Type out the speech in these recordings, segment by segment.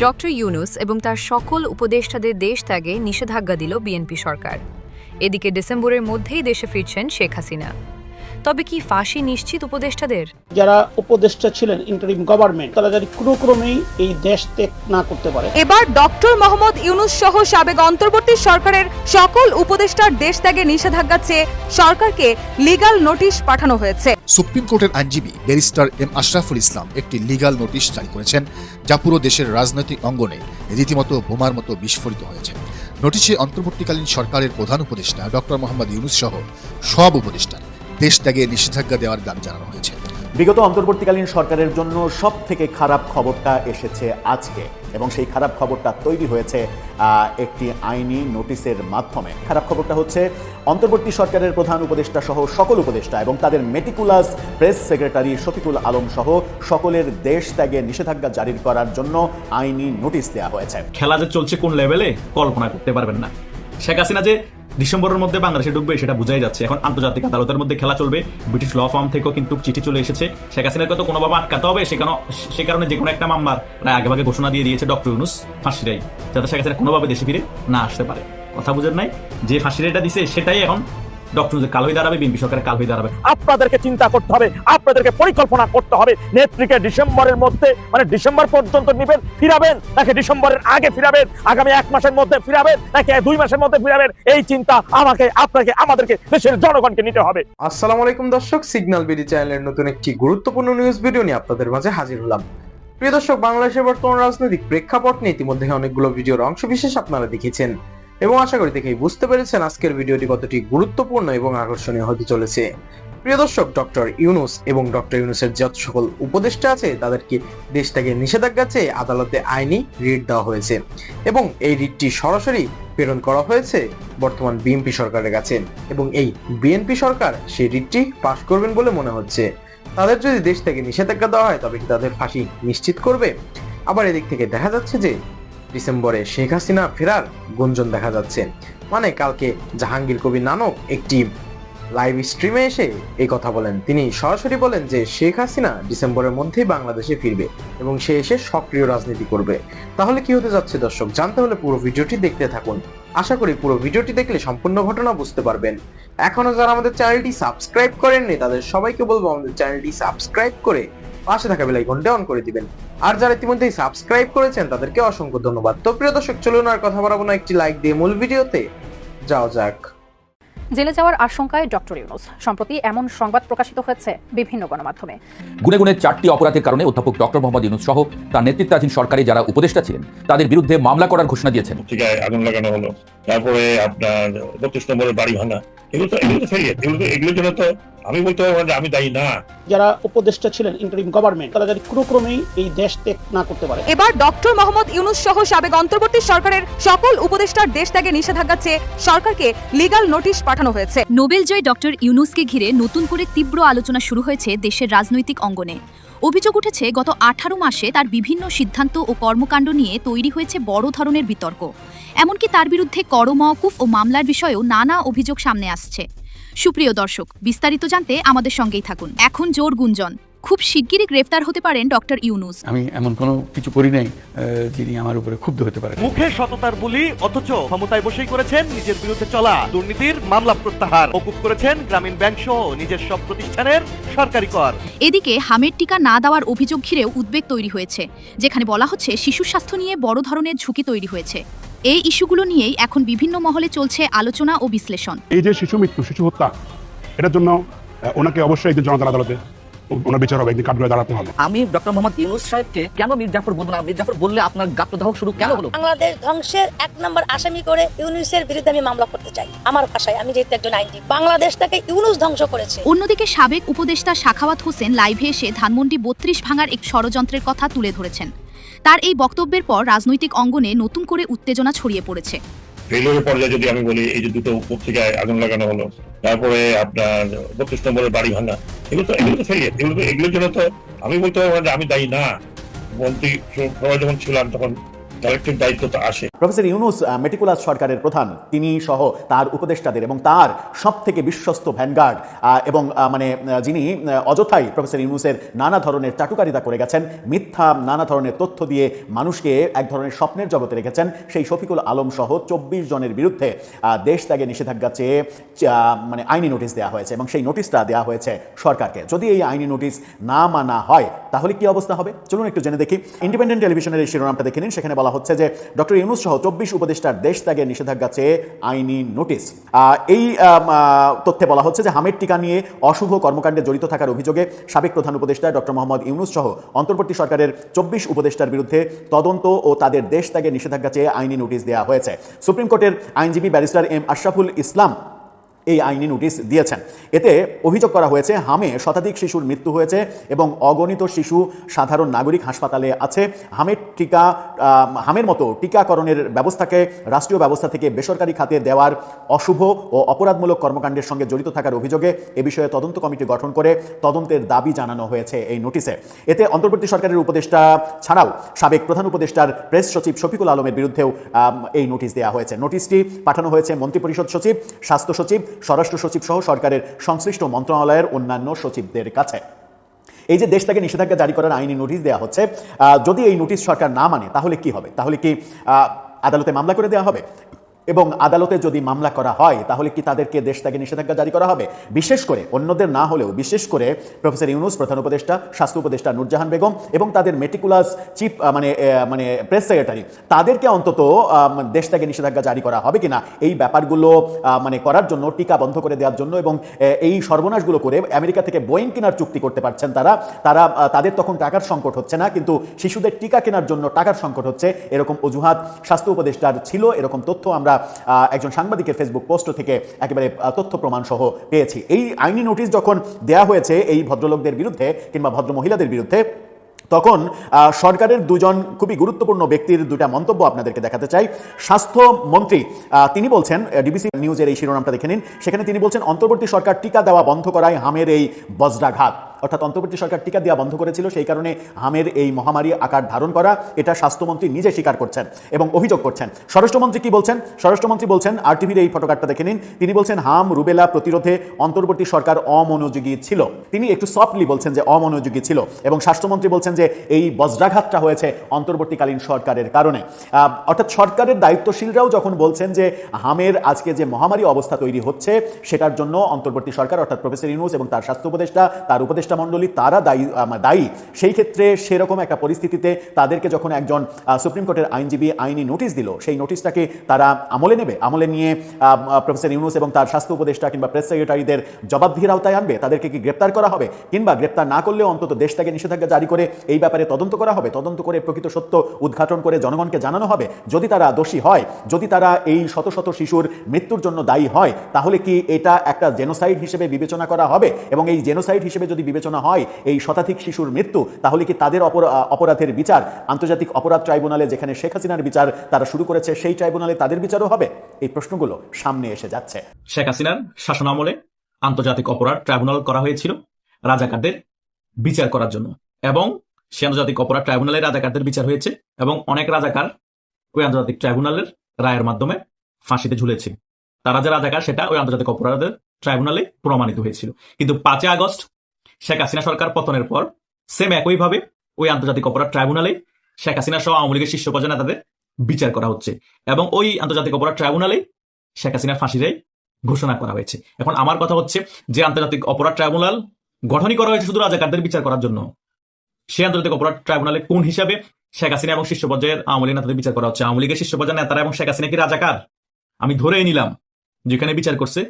Doctor Yunus এবং তার সকল উপদেষ্টাদের দেশ ত্যাগে নিষেধাজ্ঞা দিল বিএনপি সরকার। এদিকে ডিসেম্বরের মধ্যেই দেশে ফিরছেন শেখ হাসিনা। তবে কি ফাঁসি নিশ্চিত উপদেষ্টাদের? যারা উপদেষ্টা ছিলেন ইন্টারিম গভর্নমেন্ট, তারা যদি কোনো ক্রমেই এই দেশ ত্যাগ না করতে পারে। এবার ডক্টর মোহাম্মদ ইউনূস সহ সাবেক অন্তর্বর্তী সরকারের সকল উপদেষ্টার দেশ ত্যাগে নিষেধাজ্ঞা চেয়ে সরকারকে লিগ্যাল নোটিশ পাঠানো হয়েছে। সুপ্রিম কোর্টের আইনজীবী ব্যারিস্টার এম আশরাফুল ইসলাম একটি লিগ্যাল নোটিশ জারি করেছেন, যা পুরো দেশের রাজনৈতিক অঙ্গনে রীতিমতো বোমার মতো বিস্ফোরিত হয়েছে। নোটিশে অন্তর্বর্তীকালীন সরকারের প্রধান উপদেষ্টা ডক্টর মোহাম্মদ ইউনূস সহ সব উপদেষ্টার দেশ ত্যাগে নিষেধাজ্ঞা দেওয়ার দাবি জানানো হয়েছে। বিগত অন্তর্বর্তীকালীন সরকারের জন্য সব থেকে খারাপ খবরটা এসেছে আজকে, এবং সেই খারাপ খবরটা তৈরি হয়েছে একটি আইনি নোটিশের মাধ্যমে। খারাপ খবরটা হচ্ছে অন্তর্বর্তী সরকারের প্রধান উপদেষ্টা সহ সকল উপদেষ্টা এবং তাদের meticulous press secretary Shafiqul Alam সহ সকলের দেশ ত্যাগে নিষেধাজ্ঞা জারি করার জন্য আইনি নোটিশ দেওয়া হয়েছে। খেলা যে চলছে কোন লেভেলে কল্পনা করতে পারবেন না। শেখ হাসিনা যে ডিসেম্বরের মধ্যে বাংলাদেশে ঢুকবে সেটা বোঝাই যাচ্ছে। এখন আন্তর্জাতিক আদালতের মধ্যে খেলা চলবে। ব্রিটিশ ল ফার্ম থেকেও কিন্তু চিঠি চলে এসেছে। শেখ হাসিনাকে তো কোনোভাবে আটকাতে হবে, সে কারণে যে কোনো একটা মামলার প্রায় আগেভাগে ঘোষণা দিয়ে দিয়েছে ডক্টর ইউনূস ফাঁসিরাই, যাতে শেখ হাসিনা কোনোভাবে দেশে ফিরে না আসতে পারে। কথা বুঝেন নাই? যে ফাঁসিরাইটা দিছে সেটাই এখন ডক্টর কাল হয়ে দাঁড়াবে, বিএনপি সরকারের কাল হয়ে দাঁড়াবে। আপনাদেরকে চিন্তা করতে হবে, আপনাদেরকে পরিকল্পনা করতে হবে। নেত্রীকে ডিসেম্বরের মধ্যে, মানে ডিসেম্বর পর্যন্ত নেবেন, ফিরাবেন নাকি ডিসেম্বরের আগে ফিরাবেন, আগামী 1 মাসের মধ্যে ফিরাবেন নাকি 2 মাসের মধ্যে ফিরাবেন, এই চিন্তা আমাকে, আপনাকে, আমাদেরকে, দেশের জনগণকে নিতে হবে। আসসালামু আলাইকুম দর্শক, সিগন্যাল বিডি চ্যানেলের নতুন একটি গুরুত্বপূর্ণ নিউজ ভিডিও নিয়ে আপনাদের মাঝে হাজির হলাম। প্রিয় দর্শক, বাংলাদেশের বর্তমান রাজনৈতিক প্রেক্ষাপট নিয়ে ইতিমধ্যে অনেকগুলো ভিডিওর অংশবিশেষ আপনারা দেখেছেন এবং আশা করি দেখেই বুঝতে পেরেছেন আজকের ভিডিওটি কতটি গুরুত্বপূর্ণ এবং আকর্ষণীয় হতে চলেছে। প্রিয় দর্শক, ডক্টর ইউনূস এবং ডক্টর ইউনূসের যত সকল উপদেষ্টা আছে তাদেরকে দেশ থেকে নিষেধাজ্ঞা চেয়ে আদালতে আইনি রিট দেওয়া হয়েছে এবং এই রিটটি সরাসরি প্রেরণ করা হয়েছে বর্তমান বিএনপি সরকারের কাছে এবং এই বিএনপি সরকার সেই রিটটি পাশ করবেন বলে মনে হচ্ছে। তাদের যদি দেশ থেকে নিষেধাজ্ঞা দেওয়া হয় তবে কি তাদের ফাঁসি নিশ্চিত করবে? আবার এদিক থেকে দেখা যাচ্ছে যে ডিসেম্বরে শেখ হাসিনা ফেরার গুঞ্জন দেখা যাচ্ছে। মানে কালকে জাহাঙ্গীর কবির নানক একটি লাইভ স্ট্রিমে এসে এই কথা বলেন। তিনি সরাসরি বলেন যে শেখ হাসিনা ডিসেম্বরের মধ্যেই বাংলাদেশে ফিরবে এবং সে এসে সক্রিয় রাজনীতি করবে। তাহলে কি হতে যাচ্ছে দর্শক, জানতে হলে পুরো ভিডিওটি দেখতে থাকুন। আশা করি পুরো ভিডিওটি দেখলে সম্পূর্ণ ঘটনা বুঝতে পারবেন। এখনো যারা আমাদের চ্যানেলটি সাবস্ক্রাইব করেননি তাদের সবাইকে বলবো আমাদের চ্যানেলটি সাবস্ক্রাইব করে পাশে থাকা বেল আইকনটা অন করে দিবেন। আর যারা ইতিমধ্যেই সাবস্ক্রাইব করেছেন তাদেরকে অসংখ্য ধন্যবাদ। তো প্রিয় দর্শক, চলুন আর কথা বাড়াবো না, একটি লাইক দিয়ে মূল ভিডিওতে যাওয়া যাক। জেলে যাওয়ার আশঙ্কায় ডক্টর ইউনূস, সম্প্রতি এমন সংবাদ প্রকাশিত হয়েছে বিভিন্ন গণমাধ্যমে। গুণে গুণে 4টি অপরাধের কারণে অধ্যাপক ডক্টর মোহাম্মদ ইউনূস সহ তার নেতৃত্বাধীন সরকারে যারা উপদেষ্টা ছিলেন তাদের বিরুদ্ধে মামলা করার ঘোষণা দিয়েছেন। আগুন লাগানো হলো, তারপরে আপনার 32 নম্বরের বাড়ি ভাঙা, এগুলো জন্য তো আমি বলতে পারবো যে আমি দায়ী না। যারা উপদেষ্টা ছিলেন ইন্টারিম গভর্নমেন্ট, তারা যদি কোনো ক্রমেই এই দেশ ত্যাগ না করতে পারে। এবার ডক্টর মোহাম্মদ ইউনূস সহ সাবেক অন্তর্বর্তী সরকারের সকল উপদেষ্টার দেশ ত্যাগে নিষেধাজ্ঞা চেয়ে সরকারকে লিগ্যাল নোটিশ পাঠানো হয়েছে। নোবেল জয় ডক্টর ইউনূসকে ঘিরে নতুন করে তীব্র আলোচনা শুরু হয়েছে দেশের রাজনৈতিক অঙ্গনে। অভিযোগ উঠেছে গত 18 মাসে তার বিভিন্ন সিদ্ধান্ত ও কর্মকাণ্ড নিয়ে তৈরি হয়েছে বড় ধরনের বিতর্ক। এমনকি তার বিরুদ্ধে করমওকুফ ও মামলার বিষয়েও নানা অভিযোগ সামনে আসছে। সুপ্রিয় দর্শক, বিস্তারিত জানতে আমাদের সঙ্গেই থাকুন। এখন জোর গুঞ্জন, খুব শিগগিরই গ্রেফতার হতে পারেন ডক্টর ইউনূস। আমি এমন কোনো কিছু করি নাই যিনি আমার উপরে ক্ষুব্ধ হতে পারেন। মুখে সততার বুলি, অথচ ক্ষমতায় বসেই করেছেন নিজের বিরুদ্ধে চলা দুর্নীতির মামলা প্রত্যাহার, মওকুফ করেছেন গ্রামীণ ব্যাংক সহ নিজের সব প্রতিষ্ঠানের সরকারি কর। এদিকে হামের টিকা না দেওয়ার অভিযোগ ঘিরেও উদ্বেগ তৈরি হয়েছে, যেখানে বলা হচ্ছে শিশু স্বাস্থ্য নিয়ে বড় ধরনের ঝুঁকি তৈরি হয়েছে। এই ইস্যুগুলো নিয়েই এখন বিভিন্ন মহলে চলছে আলোচনা ও বিশ্লেষণ। এই যে শিশু মৃত্যু, শিশু হত্যা, এটার জন্য ওনাকে অবশ্যই একদিন জনতার আদালতে ওনার বিচার হবে, একদিন কাঠগড়ায় দাঁড়াতে হবে। আমি ডক্টর মোহাম্মদ ইউনূস সাহেবকে কেন মীর জাফর বলবো না? মীর জাফর বললে আপনার গাত্রদাহ শুরু কেন হলো? বাংলাদেশ ধ্বংসের 1 নম্বর আসামি করে ইউনূসের বিরুদ্ধে আমি মামলা করতে চাই। আমার ভাষায়, আমি যেহেতু একজন আইনজীবী, বাংলাদেশটাকে ইউনূস ধ্বংস করেছে। অন্যদিকে সাবেক উপদেষ্টা সাখাওয়াত হোসেন লাইভে এসে ধানমন্ডি 32 ভাঙার এক ষড়যন্ত্রের কথা তুলে ধরেছেন। তার এই বক্তব্যের পর রাজনৈতিক অঙ্গনে নতুন করে উত্তেজনা ছড়িয়ে পড়েছে। ফেলিওরের পর্যায়ে যদি আমি বলি, এই যে দুটো পত্রিকায় আগুন লাগানো হলো, তারপরে আপনার 32 নম্বরের বাড়ি ভাঙা, এগুলোর জন্য তো আমি বলতে পারবো যে আমি দায়ী না। মন্ত্রী সবাই যখন ছিলাম তখন কালেক্টিভ দায়িত্ব তো আসে। প্রফেসর ইউনূস মেটিকুলাস সরকারের প্রধান, তিনি সহ তার উপদেষ্টাদের এবং তার সব থেকে বিশ্বস্ত ভ্যানগার্ড এবং যিনি অযথাই প্রফেসর ইউনূসের নানা ধরনের চাটুকারিতা করে গেছেন, মিথ্যা নানা ধরনের তথ্য দিয়ে মানুষকে এক ধরনের স্বপ্নের জগতে রেখেছেন, সেই শফিকুল আলম সহ 24 জনের বিরুদ্ধে দেশ ত্যাগে নিষেধাজ্ঞা চেয়ে আইনি নোটিশ দেওয়া হয়েছে এবং সেই নোটিশটা দেওয়া হয়েছে সরকারকে। যদি এই আইনি নোটিশ না মানা হয় তাহলে কি অবস্থা হবে চলুন একটু জেনে দেখি। ইন্ডিপেন্ডেন্ট টেলিভিশনের এই শিরোনামটা দেখে নিন। সেখানে বলা হচ্ছে যে ডক্টর ইউনূস সহ 24 উপদেষ্টার দেশ ত্যাগের নিষেধাজ্ঞা চেয়ে আইনি নোটিশ। এই তথ্যে বলা হচ্ছে যে হামের টিকা নিয়ে অশুভ কর্মকাণ্ডে জড়িত থাকার অভিযোগে সাবেক প্রধান উপদেষ্টা ডক্টর মোহাম্মদ ইউনূস সহ অন্তর্বর্তী সরকারের 24 উপদেষ্টার বিরুদ্ধে তদন্ত ও তাদের দেশ ত্যাগের নিষেধাজ্ঞা চেয়ে আইনি নোটিশ দেওয়া হয়েছে। সুপ্রিম কোর্টের আইনজীবী ব্যারিস্টার এম আশরাফুল ইসলাম এই আইনি নোটিশ দিয়েছেন। এতে অভিযোগ করা হয়েছে হামে শতাধিক শিশুর মৃত্যু হয়েছে এবং অগণিত শিশু সাধারণ নাগরিক হাসপাতালে আছে। হামের মতো টিকাকরণের ব্যবস্থাকে রাষ্ট্রীয় ব্যবস্থা থেকে বেসরকারি খাতে দেওয়ার অশুভ ও অপরাধমূলক কর্মকাণ্ডের সঙ্গে জড়িত থাকার অভিযোগে এ বিষয়ে তদন্ত কমিটি গঠন করে তদন্তের দাবি জানানো হয়েছে এই নোটিশে। এতে অন্তর্বর্তী সরকারের উপদেষ্টা ছাড়াও সাবেক প্রধান উপদেষ্টার প্রেস সচিব শফিকুল আলমের বিরুদ্ধেও এই নোটিশ দেওয়া হয়েছে। নোটিশটি পাঠানো হয়েছে মন্ত্রিপরিষদ সচিব, স্বাস্থ্য সচিব, স্বরাষ্ট্র সচিব সহ সরকারের সংশ্লিষ্ট মন্ত্রণালয়ের অন্যান্য সচিবদের কাছে। এই যে দেশ থেকে নিষেধাজ্ঞা জারি করার আইনি নোটিশ দেওয়া হচ্ছে, যদি এই নোটিশ সরকার না মানে তাহলে কি হবে? তাহলে কি আদালতে মামলা করে দেওয়া হবে? এবং আদালতে যদি মামলা করা হয় তাহলে কি তাদেরকে দেশ থেকে নিষেধাজ্ঞা জারি করা হবে? বিশেষ করে অন্যদের না হলেও বিশেষ করে প্রফেসর ইউনূস, প্রধান উপদেষ্টা, স্বাস্থ্য উপদেষ্টা নূরজাহান বেগম এবং তাদের মেটিকুলাস চিফ প্রেস সেক্রেটারি, তাদেরকে অন্তত দেশ থেকে নিষেধাজ্ঞা জারি করা হবে কিনা এই ব্যাপারগুলো করার জন্য, টিকা বন্ধ করে দেওয়ার জন্য এবং এই সর্বনাশগুলো করে আমেরিকা থেকে বোয়িং কেনার চুক্তি করতে পারছেন তাদের তখন টাকার সংকট হচ্ছে না, কিন্তু শিশুদের টিকা কেনার জন্য টাকার সংকট হচ্ছে, এরকম অজুহাত স্বাস্থ্য উপদেষ্টার ছিল। এরকম তথ্য আমরা একজন সাংবাদিকের ফেসবুক পোস্ট থেকে একেবারে তথ্য প্রমাণ সহ পেয়েছি। এই আইনি নোটিশ যখন দেয়া হয়েছে এই ভদ্রলোকদের বিরুদ্ধে কিংবা ভদ্র মহিলাদের বিরুদ্ধে, তখন সরকারের দুজন খুবই গুরুত্বপূর্ণ ব্যক্তির দুটা মন্তব্য আপনাদেরকে দেখাতে চাই। স্বাস্থ্যমন্ত্রী তিনি বলছেন, ডিবিসি নিউজের এই শিরোনামটা দেখে নিন, সেখানে তিনি বলছেন অন্তর্বর্তী সরকার টিকা দেওয়া বন্ধ করায় হামের এই বজ্রাঘাত। অর্থাৎ অন্তর্বর্তী সরকার টিকা দেওয়া বন্ধ করেছিল, সেই কারণে হামের এই মহামারী আকার ধারণ করা, এটা স্বাস্থ্যমন্ত্রী নিজে স্বীকার করছেন এবং অভিযোগ করছেন। স্বরাষ্ট্রমন্ত্রী কি বলছেন? স্বরাষ্ট্রমন্ত্রী বলছেন, আরটিভির এই ফটোকার্ডটা দেখে নিন, তিনি বলছেন হাম রুবেলা প্রতিরোধে অন্তর্বর্তী সরকার অমনোযোগী ছিল। তিনি একটু সফটলি বলছেন যে অমনোযোগী ছিল এবং স্বাস্থ্যমন্ত্রী বলছেন যে এই বজ্রাঘাতটা হয়েছে অন্তর্বর্তীকালীন সরকারের কারণে। অর্থাৎ সরকারের দায়িত্বশীলরাও যখন বলছেন যে হামের আজকে যে মহামারী অবস্থা তৈরি হচ্ছে সেটার জন্য অন্তর্বর্তী সরকার অর্থাৎ প্রফেসর ইউনূস এবং তার স্বাস্থ্য উপদেষ্টা, তার উপদেষ্টা মণ্ডলী তারা দায়ী। সেই ক্ষেত্রে সেরকম একটা পরিস্থিতিতে তাদেরকে যখন একজন সুপ্রিম কোর্টের আইনজীবী আইনি নোটিশ দিল, সেই নোটিশটাকে তারা আমলে নেবে, আমলে নিয়ে প্রফেসর ইউনূস এবং তার স্বাস্থ্য উপদেষ্টা কিংবা প্রেস সেক্রেটারিদের জবাবদিহির আওতায় আনবে, তাদেরকে কি গ্রেপ্তার করা হবে? কিংবা গ্রেপ্তার না করলেও অন্তত দেশ থেকে নিষেধাজ্ঞা জারি করে এই ব্যাপারে তদন্ত করা হবে, তদন্ত করে প্রকৃত সত্য উদ্ঘাটন করে জনগণকে জানানো হবে। যদি তারা দোষী হয়, যদি তারা এই শত শত শিশুর মৃত্যুর জন্য দায়ী হয়, তাহলে কি এটা একটা জেনোসাইড হিসেবে বিবেচনা করা হবে? এবং এই জেনোসাইড হিসেবে যদি বিবেচনা হয় এই শতাধিক শিশুর মৃত্যু, তাহলে কি তাদের অপরাধের বিচার আন্তর্জাতিক অপরাধ ট্রাইব্যুনালে, যেখানে শেখ হাসিনার বিচার তারা শুরু করেছে, সেই ট্রাইব্যুনালে তাদের বিচারও হবে? এই প্রশ্নগুলো সামনে এসে যাচ্ছে। শেখ হাসিনার শাসনামলে আন্তর্জাতিক অপরাধ ট্রাইব্যুনাল করা হয়েছিল রাজাকারদের বিচার করার জন্য, এবং সে আন্তর্জাতিক অপরাধ ট্রাইব্যুনালে রাজাকারদের বিচার হয়েছে এবং অনেক রাজাকার ওই আন্তর্জাতিক ট্রাইব্যুনালের রায়ের মাধ্যমে ফাঁসিতে ঝুলেছে। তারা যে রাজাকার সেটা ওই আন্তর্জাতিক অপরাধের ট্রাইব্যুনালে প্রমাণিত হয়েছিল। কিন্তু 5 আগস্ট শেখ হাসিনা সরকার পতনের পর সেম একইভাবে ওই আন্তর্জাতিক অপরাধ ট্রাইব্যুনালে শেখ হাসিনা সহ আওয়ামী লীগের শীর্ষ পর্যায়ে নেতাদের বিচার করা হচ্ছে এবং ওই আন্তর্জাতিক অপরাধ ট্রাইব্যুনালে শেখ হাসিনার ফাঁসির ঘোষণা করা হয়েছে। এখন আমার কথা হচ্ছে যে আন্তর্জাতিক অপরাধ ট্রাইব্যুনাল গঠনই করা হয়েছে শুধু রাজাকারদের বিচার করার জন্য, সে আন্তর্জাতিক অপরাধ ট্রাইব্যুনালে কোন হিসাবে শেখ হাসিনা এবং শীর্ষ পর্যায়ের আওয়ামী লীগ নেতাদের বিচার করা হচ্ছে? আওয়ামী লীগের শীর্ষ পর্যায়ের নেতারা এবং শেখ হাসিনা কি রাজাকার? আমি ধরেই নিলাম যেখানে বিচার করছে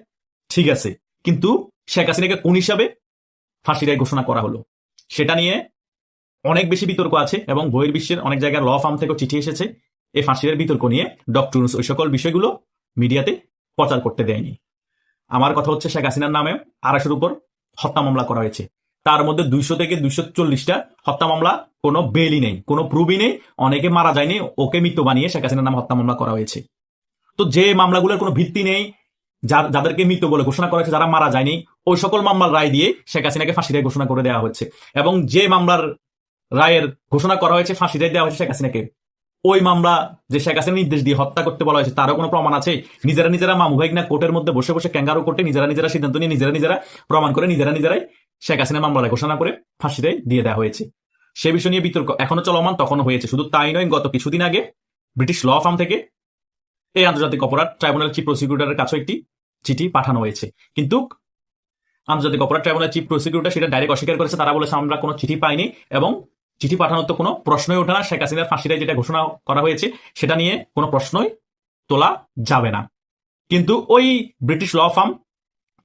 ঠিক আছে, কিন্তু শেখ হাসিনাকে কোন হিসাবে ফাঁসির ঘোষণা করা হলো সেটা নিয়ে অনেক বেশি বিতর্ক আছে এবং বহির্বিশ্বের অনেক জায়গায় ল ফার্ম থেকে চিঠি এসেছে এই ফাঁসির বিতর্ক নিয়ে। ডক্টর ইউনূস ওই সকল বিষয়গুলো মিডিয়াতে প্রচার করতে দেয়নি। আমার কথা হচ্ছে শেখ হাসিনার নামে 250-এর উপর হত্যা মামলা করা হয়েছে, তার মধ্যে 200 থেকে 240টা হত্যা মামলা কোনো বেলই নেই, কোনো প্রুফই নেই, অনেকে মারা যায়নি, ওকে মৃত্যু বানিয়ে শেখ হাসিনার নামে হত্যা মামলা করা হয়েছে। তো যে মামলাগুলোর কোনো ভিত্তি নেই, যাদেরকে মৃত বলে ঘোষণা করা হয়েছে, যারা মারা যায়নি, ওই সকল মামলার রায় দিয়ে শেখ হাসিনাকে ফাঁসির ঘোষণা করে দেওয়া হচ্ছে। এবং যে মামলার রায়ের ঘোষণা করা হয়েছে, ফাঁসির দেওয়া হয়েছে শেখ হাসিনাকে, ওই মামলা যে শেখ হাসিনা নির্দেশ দিয়ে হত্যা করতে বলা হয়েছে তারও কোনো প্রমাণ আছে? নিজেরা মামু ভাই না কোর্টের মধ্যে বসে বসে ক্যাঙ্গারু কোর্টে নিজেরা সিদ্ধান্ত নিয়ে নিজেরা প্রমাণ করে নিজেরাই শেখ হাসিনা মামলা ঘোষণা করে ফাঁসিতে দিয়ে দেওয়া হয়েছে। সে বিষয় নিয়ে বিতর্ক এখনো চলমান, তখনও হয়েছে। শুধু তাই নয়, গত কিছুদিন আগে ব্রিটিশ ল ফার্ম থেকে এই আন্তর্জাতিক অপরাধ ট্রাইব্যুনাল চিফ প্রসিকিউটরের কাছে একটি চিঠি পাঠানো হয়েছে, কিন্তু আন্তর্জাতিক অপরাধ ট্রাইব্যুনাল চিফ প্রসিকিউটর সেটা ডাইরেক্ট অস্বীকার করেছে। তারা বলেছে আমরা কোনো চিঠি পাইনি এবং চিঠি পাঠানোর তো কোনো প্রশ্নই ওঠে না। শেখ হাসিনার ফাঁসিটাই যেটা ঘোষণা করা হয়েছে সেটা নিয়ে কোনো প্রশ্নই তোলা যাবে না। কিন্তু ওই British law firm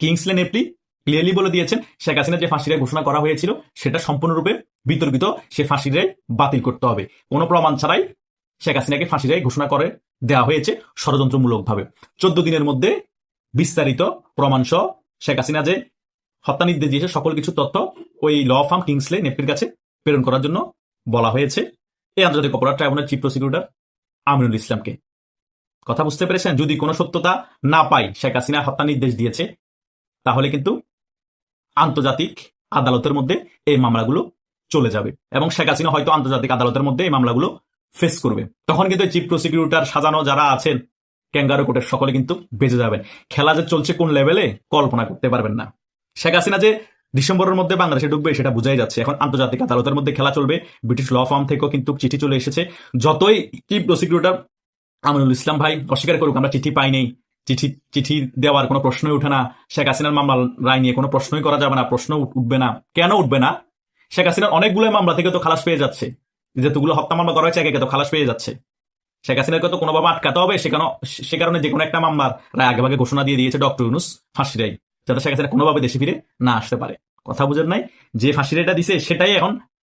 Kingsley Napley clearly বলে দিয়েছেন শেখ হাসিনার যে ফাঁসিটাই ঘোষণা করা হয়েছিল সেটা সম্পূর্ণরূপে বিতর্কিত, সে ফাঁসিটাই বাতিল করতে হবে। কোনো প্রমাণ ছাড়াই শেখ হাসিনাকে ফাঁসিটাই ঘোষণা করে দেওয়া হয়েছে ষড়যন্ত্রমূলকভাবে। 14 দিনের মধ্যে বিস্তারিত প্রমাণ সহ শেখ হাসিনা যে হত্যা নির্দেশ দিয়েছে সকল কিছু তথ্য ওই ল ফার্ম কিংসলে নেপলির কাছে প্রেরণ করার জন্য বলা হয়েছে এই আন্তর্জাতিক অপরাধ ট্রাইব্যুনাল চিফ প্রসিকিউটর আমিনুল ইসলামকে। কথা বুঝতে পেরেছেন? যদি কোনো সত্যতা না পাই শেখ হাসিনা হত্যা নির্দেশ দিয়েছে, তাহলে কিন্তু আন্তর্জাতিক আদালতের মধ্যে এই মামলাগুলো চলে যাবে এবং শেখ হাসিনা হয়তো আন্তর্জাতিক আদালতের মধ্যে এই মামলাগুলো ফেস করবে। তখন কিন্তু চিফ প্রসিকিউটর সাজানো যারা আছেন ক্যাঙ্গারু কোর্টের সকলে কিন্তু বেঁচে যাবেন। খেলা যে চলছে কোন লেভেলে কল্পনা করতে পারবেন না। শেখ হাসিনা যে ডিসেম্বরের মধ্যে বাংলাদেশে ঢুকবে সেটা বোঝাই যাচ্ছে। এখন আন্তর্জাতিক আদালতের মধ্যে খেলা চলবে। ব্রিটিশ ল ফার্ম থেকেও কিন্তু চিঠি চলে এসেছে। যতই চিফ প্রসিকিউটর আমিনুল ইসলাম ভাই অস্বীকার করুক আমরা চিঠি পাই নেই, চিঠি দেওয়ার কোনো প্রশ্নই উঠে না, শেখ হাসিনার মামলার রায় নিয়ে কোনো প্রশ্নই করা যাবে না, প্রশ্ন উঠবে না। কেন উঠবে না? শেখ হাসিনার অনেকগুলো মামলা থেকে তো খালাস পেয়ে যাচ্ছে, যেগুলো হত্যা মামলা করা হয়েছে একে তো খালাস পেয়ে যাচ্ছে। শেখ হাসিনাকে তো কোনোভাবে আটকাতে হবে, সে কারণে যে কোনো একটা মামলার রায় আগেভাগে ঘোষণা দিয়ে দিয়েছে ডক্টর ইউনূস ফাঁসি রায়, যাতে শেখ হাসিনা কোনোভাবে দেশে ফিরে না আসতে পারে। কথা বুঝেন নাই? যে ফাঁসি রায়টা দিছে সেটাই এখন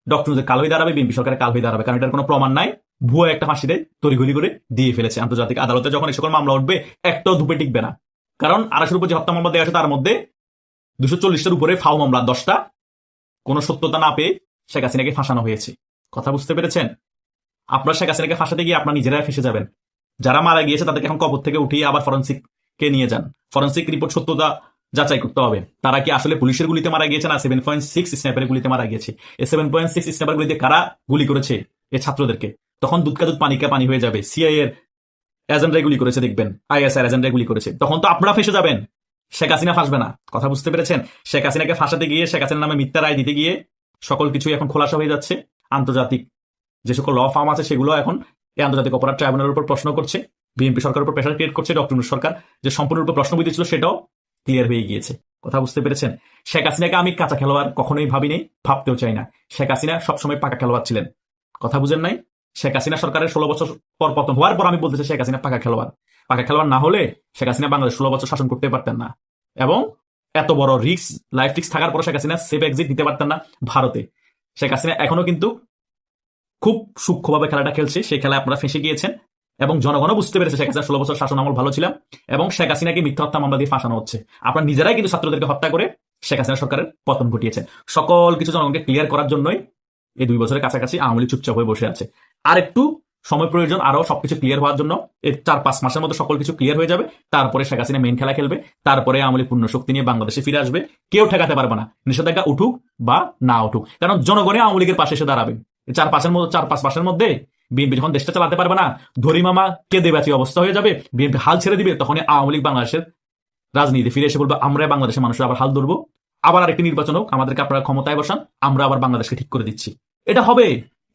ডক্টর ইউনূসের কাল হয়ে দাঁড়াবে, বিএনপি সরকারের কাল হয়ে দাঁড়াবে, কারণ এটার কোনো প্রমাণ নাই। ভুয়া একটা ফাঁসি রায় তড়িঘড়ি করে দিয়ে ফেলেছে। আন্তর্জাতিক আদালতে যখন এই সকল মামলা উঠবে একটাও ধুপে টিকবে না, কারণ 280-র উপর যে হত্যা মামলা দেওয়া আছে তার মধ্যে 240-টার উপরে ফাও মামলা 10টা কোনো সত্যতা না পেয়ে শেখ হাসিনাকে ফাঁসানো হয়েছে। কথা বুঝতে পেরেছেন? আপনার শেখ হাসিনাকে ফাঁসাতে গিয়ে আপনার নিজেরাই ফেসে যাবেন। যারা মারা গিয়েছে তাদেরকে এখন কবর থেকে উঠিয়ে আবার ফরেন্সিককে নিয়ে যান, ফরেন্সিক রিপোর্ট সত্যতা যাচাই করতে হবে। তারা কি আসলে পুলিশের গুলিতে মারা গিয়েছে না 7.6 স্নাইপারের গুলিতে মারা গিয়েছে? এই 7.6 স্নাইপার গুলিতে কারা গুলি করেছে এই ছাত্রদেরকে? তখন দুধ কা দুধ পানি কা পানি হয়ে যাবে। সিআইএ এর এজেন্টরাই গুলি করেছে দেখবেন, আইএসআই এজেন্টরাই গুলি করেছে, তখন তো আপনারা ফেসে যাবেন, শেখ হাসিনা ফাঁসবে না। কথা বুঝতে পেরেছেন? শেখ হাসিনাকে ফাঁসাতে গিয়ে, শেখ হাসিনার নামে মিথ্যা রায় দিতে গিয়ে সকল কিছুই এখন খোলাসা হয়ে যাচ্ছে। আন্তর্জাতিক যে সকল ল ফার্ম আছে সেগুলো এখন এই আন্তর্জাতিক অপরাধ ট্রাইব্যুনালের উপর প্রশ্ন করছে, বিএনপি সরকারের উপর প্রেশার ক্রিয়েট করছে। ডক্টর ইউনূস সরকার যে সম্পূর্ণরূপে প্রশ্নবিদ্ধ ছিল সেটাও ক্লিয়ার হয়ে গিয়েছে। কথা বুঝতে পেরেছেন? শেখ হাসিনাকে আমি কাঁচা খেলোয়াড় কখনোই ভাবিনি, ভাবতেও চাই না। শেখ হাসিনা সবসময় পাকা খেলোয়াড় ছিলেন। কথা বুঝেন নাই? শেখ হাসিনা সরকারের 16 বছর পর পতন হওয়ার পর আমি বলতেছি শেখ হাসিনা পাকা খেলোয়াড়। পাকা খেলোয়াড় না হলে শেখ হাসিনা বাংলাদেশ 16 বছর শাসন করতে পারতেন না, এবং এত বড় লাইফ রিস্ক থাকার পর শেখ হাসিনা সেফ এক্সিট দিতে পারতেন না ভারতে। শেখ হাসিনা এখনো কিন্তু খুব সূক্ষ্মভাবে খেলাটা খেলছে, সেই খেলায় আপনারা ফেঁসে গিয়েছেন এবং জনগণও বুঝতে পেরেছে শেখ হাসিনা 16 বছর শাসন আমল ভালো ছিলাম, এবং শেখ হাসিনাকে মিথ্যা হত্যা মামলা দিয়ে ফাঁসানো হচ্ছে। আপনারা নিজেরাই কিন্তু ছাত্রদেরকে হত্যা করে শেখ হাসিনা সরকারের পতন ঘটিয়েছেন। সকল কিছু জনগণকে ক্লিয়ার করার জন্যই এই 2 বছরের কাছাকাছি আওয়ামী লীগ চুপচাপ হয়ে বসে আছে। আর একটু সময় প্রয়োজন আরো সবকিছু ক্লিয়ার হওয়ার জন্য। এই 4-5 মাসের মধ্যে সকল কিছু ক্লিয়ার হয়ে যাবে, তারপরে শেখ হাসিনা মেইন খেলা খেলবে, তারপরে আওয়ামী লীগ পূর্ণ শক্তি নিয়ে বাংলাদেশে ফিরে আসবে। কেউ ঠেকাতে পারবে না, নিষেধাজ্ঞা উঠুক বা না উঠুক, কারণ জনগণে আওয়ামী লীগের পাশে এসে দাঁড়াবে। 4-5 মাসের মধ্যে বিএনপি যখন দেশটা চালাতে পারবে না, ধরি মামা কেঁদে বাঁচি অবস্থা হয়ে যাবে, বিএনপি হাল ছেড়ে দিবে, তখনই আওয়ামী লীগ বাংলাদেশের রাজনীতি ফিরে এসে বলবে আমরা বাংলাদেশের মানুষের আবার হাল ধরবো, আবার আরেকটি নির্বাচন হোক, আমাদেরকে আপনারা ক্ষমতায় বসান, আমরা আবার বাংলাদেশকে ঠিক করে দিচ্ছি। এটা হবে,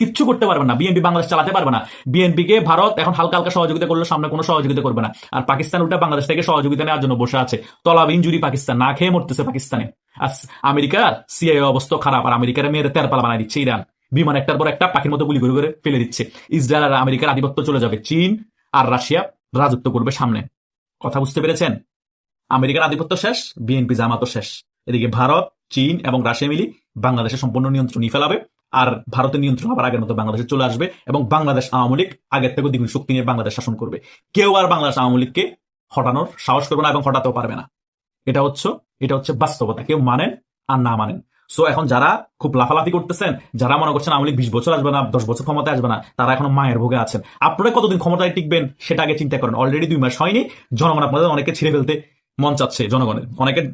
কিচ্ছু করতে পারবে না, বিএনপি বাংলাদেশ চালাতে পারবে না। বিএনপিকে ভারত এখন হালকা হালকা সহযোগিতা করলে সামনে কোনো সহযোগিতা করবে না, আর পাকিস্তান উল্টা বাংলাদেশ থেকে সহযোগিতা নেওয়ার জন্য বসে আছে। তলাব ইনজুরি পাকিস্তান, না খেয়ে মরতেছে পাকিস্তানে। আর আমেরিকার সিআইএ অবস্থা খারাপ, আর আমেরিকার মেয়ের তেরপালা বানাই দিচ্ছে ইরান, বিমান একটার পর একটা পাখির মতো গুলি করে করে ফেলে দিচ্ছে। ইসরায়েল আর আমেরিকার আধিপত্য চলে যাবে, চীন আর রাশিয়া রাজত্ব করবে সামনে। কথা বুঝতে পেরেছেন? আমেরিকার আধিপত্য শেষ, বিএনপি জামাতও শেষ। এদিকে ভারত, চীন এবং রাশিয়া মিলি বাংলাদেশের সম্পূর্ণ নিয়ন্ত্রণ নিয়ে ফেলাবে, আর ভারতের নিয়ন্ত্রণ আবার আগের মতো বাংলাদেশে চলে আসবে, এবং বাংলাদেশ আওয়ামী লীগ আগের থেকে দ্বিগুণ শক্তি নিয়ে বাংলাদেশ শাসন করবে। কেউ আর বাংলাদেশ আওয়ামী লীগকে হটানোর সাহস করবে না এবং হটাতেও পারবে না। এটা হচ্ছে বাস্তবতা, কেউ মানেন আর না মানেন। সো এখন যারা খুব লাফালাফি করতেছেন, যারা মনে করছেন আওয়ামী লীগ 20 বছর আসবে না, 10 বছর ক্ষমতায় আসবে না, তারা এখন মায়ের ভোগে আছেন। আপনারা কতদিন ক্ষমতায় টিকবেন সেটা আগে চিন্তা করেন। অলরেডি 2 মাস হয়নি, জনগণ আপনাদের অনেকে ছিঁড়ে ফেলতে মন চাচ্ছে। জনগণের অনেকের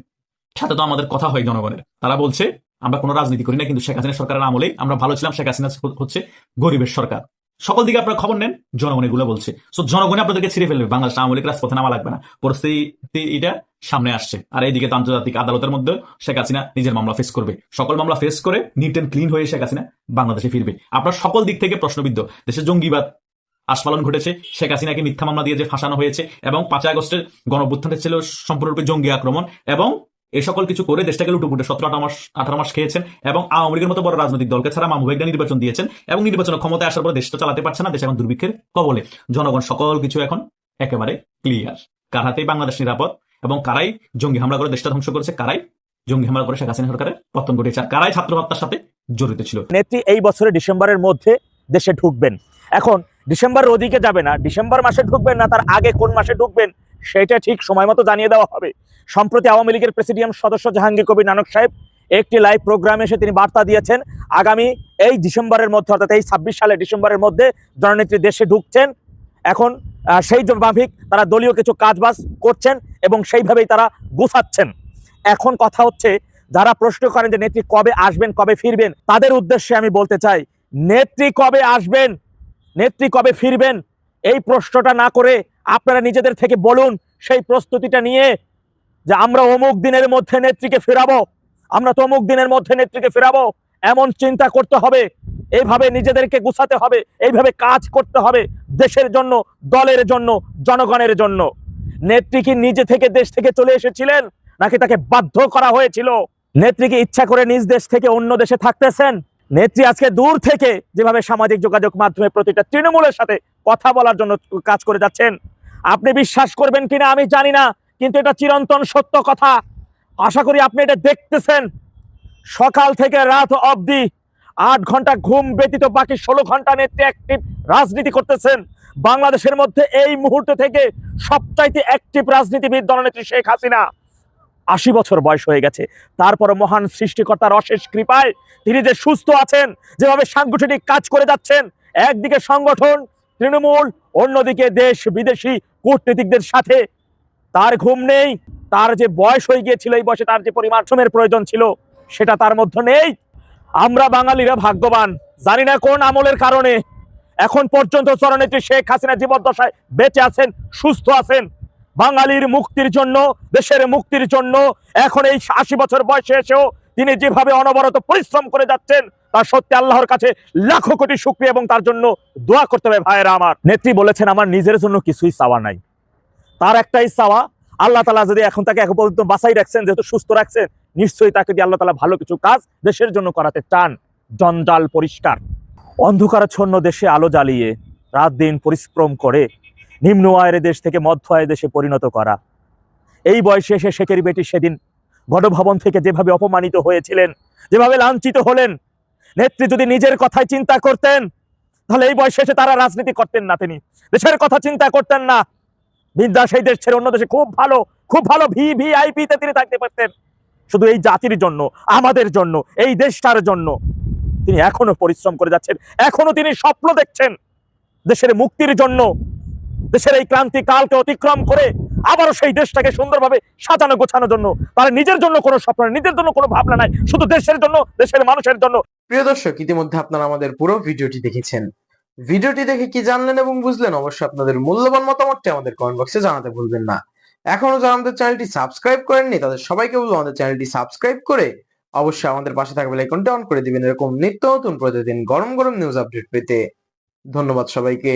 সাথে তো আমাদের কথা হয় জনগণের, তারা বলছে আমরা কোনো রাজনীতি করি না, কিন্তু শেখ হাসিনা সরকারের আমলেই আমরা ভালো ছিলাম, শেখ হাসিনা হচ্ছে গরিবের সরকার। সকল দিকে আপনারা খবর নেন, জনগণ এগুলো বলছে। সো জনগণ আপনাদেরকে ছিঁড়ে ফেলবে, বাংলাদেশ আওয়ামী লীগ রাজপথে নামা লাগবে না। পরিস্থিতি এটা সামনে আসছে। আর এইদিকে তো আন্তর্জাতিক আদালতের মধ্যে শেখ হাসিনা নিজের মামলা ফেস করবে। সকল মামলা ফেস করে নিট অ্যান্ড ক্লিন হয়ে শেখ হাসিনা বাংলাদেশে ফিরবে। আপনার সকল দিক থেকে প্রশ্নবিদ্ধ। দেশে জঙ্গিবাদ আস্ফালন ঘটেছে, শেখ হাসিনাকে মিথ্যা মামলা দিয়ে যে ফাঁসানো হয়েছে, এবং 5 আগস্টের গণঅভ্যুত্থানের ছিল সম্পূর্ণরূপে জঙ্গি আক্রমণ, এবং এই সকল কিছু করে দেশটাকে লুটুপুটে 17-18 মাস খেয়েছেন, এবং আওয়ামী লীগের মতো বড় রাজনৈতিক দলকে ছাড়া মামুন ভাইকে নির্বাচন দিয়েছেন, এবং নির্বাচন ক্ষমতায় আসার পর দেশটা চালাতে পারছে না। দেশ এখন দুর্ভিক্ষের কবলে। জনগণ সকল কিছু এখন একেবারে ক্লিয়ার, কার হাতেই বাংলাদেশ নিরাপদ, এবং কারাই জঙ্গি হামলা করে দেশটা ধ্বংস করেছে, কারাই জঙ্গি হামলা করে শেখ হাসিনা সরকারের পতন ঘটেছে, আর কারাই ছাত্র হত্যার সাথে জড়িত ছিল। নেত্রী এই বছরের ডিসেম্বরের মধ্যে দেশে ঢুকবেন। এখন ডিসেম্বরের ওদিকে যাবে না, ডিসেম্বর মাসে ঢুকবেন না তার আগে কোন মাসে ঢুকবেন সেটা ঠিক সময় মতো জানিয়ে দেওয়া হবে। সম্প্রতি আওয়ামী লীগের প্রেসিডিয়াম সদস্য জাহাঙ্গীর কবির নানক সাহেব একটি লাইভ প্রোগ্রামে এসে তিনি বার্তা দিয়েছেন, আগামী এই ডিসেম্বরের মধ্যে, অর্থাৎ এই 26 সালের ডিসেম্বরের মধ্যে জননেত্রী দেশে ঢুকছেন। এখন সেই মাফিক তারা দলীয় কিছু কাজবাজ করছেন এবং সেইভাবেই তারা গুছাচ্ছেন। এখন কথা হচ্ছে, যারা প্রশ্ন করেন যে নেত্রী কবে আসবেন, কবে ফিরবেন, তাদের উদ্দেশ্যে আমি বলতে চাই, নেত্রী কবে আসবেন, নেত্রী কবে ফিরবেন, এই প্রশ্নটা না করে আপনারা নিজেদের থেকে বলুন সেই প্রস্তুতিটা নিয়ে যে আমরা অমুক দিনের মধ্যে নেত্রীকে ফেরাবো, আমরা তো অমুক দিনের মধ্যে নেত্রীকে ফেরাবো, এমন চিন্তা করতে হবে। এইভাবে নিজেদেরকে গুছাতে হবে, এইভাবে কাজ করতে হবে দেশের জন্য, দলের জন্য, জনগণের জন্য। নেত্রী কি নিজে থেকে দেশ থেকে চলে এসেছিলেন, নাকি তাকে বাধ্য করা হয়েছিল? নেত্রী কি ইচ্ছা করে নিজ দেশ থেকে অন্য দেশে থাকতেছেন? নেত্রী আজকে দূর থেকে যেভাবে সামাজিক যোগাযোগ মাধ্যমে প্রতিটা তৃণমূলের সাথে কথা বলার জন্য কাজ করে যাচ্ছেন, আপনি বিশ্বাস করবেন কিনা আমি জানি না, কিন্তু এটা চিরন্তন সত্য কথা। আশা করি আপনি এটা দেখতেছেন। সকাল থেকে রাত অবধি 8 ঘন্টা ঘুম ব্যতীত বাকি 16 ঘন্টা নেত্রী অ্যাক্টিভ রাজনীতি করতেছেন। বাংলাদেশের মধ্যে এই মুহূর্ত থেকে সবচাইতে অ্যাক্টিভ রাজনীতিবিদ দলনেত্রী শেখ হাসিনা। 80 বছর বয়স হয়ে গেছে, তারপর মহান সৃষ্টিকর্তার অশেষ কৃপায় তিনি যে সুস্থ আছেন, যেভাবে সাংগঠনিক কাজ করে যাচ্ছেন, একদিকে সংগঠন তৃণমূল, অন্যদিকে দেশ বিদেশি কূটনীতিকদের সাথে, তার ঘুম নেই। তার যে বয়স হয়ে গিয়েছিল, এই বয়সে তার যে পরিমার্জনের প্রয়োজন ছিল সেটা তার মধ্যে নেই। আমরা বাঙালিরা ভাগ্যবান, জানি না কোন আমলের কারণে এখন পর্যন্ত জননেত্রী শেখ হাসিনা জীবদ্দশায় বেঁচে আছেন, সুস্থ আছেন। বাঙালির মুক্তির জন্য, দেশের মুক্তির জন্য এখন এই 80 বছর বয়সে এসেও তিনি যেভাবে অনবরত পরিশ্রম করে যাচ্ছেন, তার সত্যি আল্লাহর কাছে লাখো কোটি শুকরিয়া এবং তার জন্য দোয়া করতে হবে। ভাইয়েরা আমার, নেত্রী বলেছেন আমার নিজের জন্য কিছুই চাওয়া নাই, তার একটাই চাওয়া, আল্লাহ তাআলা যদি এখন তাকে এখন পর্যন্ত বাঁচাই রাখছেন, যেহেতু সুস্থ রাখছেন, নিশ্চয়ই তাকে দিয়ে আল্লাহ তাআলা ভালো কিছু কাজ দেশের জন্য করাতে চান। জঞ্জাল পরিষ্কার, অন্ধকারাচ্ছন্ন দেশে আলো জ্বালিয়ে রাত দিন পরিশ্রম করে নিম্ন আয়ের দেশ থেকে মধ্য আয়ের দেশে পরিণত করা। এই বয়সে এসে শেখের বেটি সেদিন গণভবন থেকে যেভাবে অপমানিত হয়েছিলেন, যেভাবে লাঞ্ছিত হলেন, নেত্রী যদি নিজের কথাই চিন্তা করতেন তাহলে এই বয়সে এসে তারা রাজনীতি করতেন না, তিনি দেশের কথা চিন্তা করতেন না। বিদ্যাস এই দেশ ছেড়ে অন্য দেশে খুব ভালো ভিভিআইপিতে তিনি থাকতে পারতেন। শুধু এই জাতির জন্য, আমাদের জন্য, এই দেশটার জন্য তিনি এখনো পরিশ্রম করে যাচ্ছেন, এখনো তিনি স্বপ্ন দেখছেন দেশের মুক্তির জন্য, দেশের এই ক্রান্তি কালকে অতিক্রম করে আবারও সেই দেশটাকে সুন্দরভাবে সাজানো গোছানোর জন্য। তার নিজের জন্য কোনো স্বপ্ন নাই, নিজের জন্য কোনো ভাবনা নাই, শুধু দেশের জন্য, দেশের মানুষের জন্য। প্রিয় দর্শক, ইতিমধ্যে আপনারা আমাদের পুরো ভিডিওটি দেখেছেন। ভিডিওটি দেখে কি জানলেন এবং বুঝলেন, অবশ্যই আপনাদের মূল্যবান মতামতটি আমাদের কমেন্ট বক্সে জানাতে ভুলবেন না। এখনো যারা আমাদের চ্যানেলটি সাবস্ক্রাইব করেননি তাদের সবাইকে বলবো আমাদের চ্যানেলটি সাবস্ক্রাইব করে অবশ্যই আমাদের পাশে থাকা বেল আইকনটি অন করে দিবেন, এরকম নিত্য নতুন প্রতিদিন গরম গরম নিউজ আপডেট পেতে। ধন্যবাদ সবাইকে।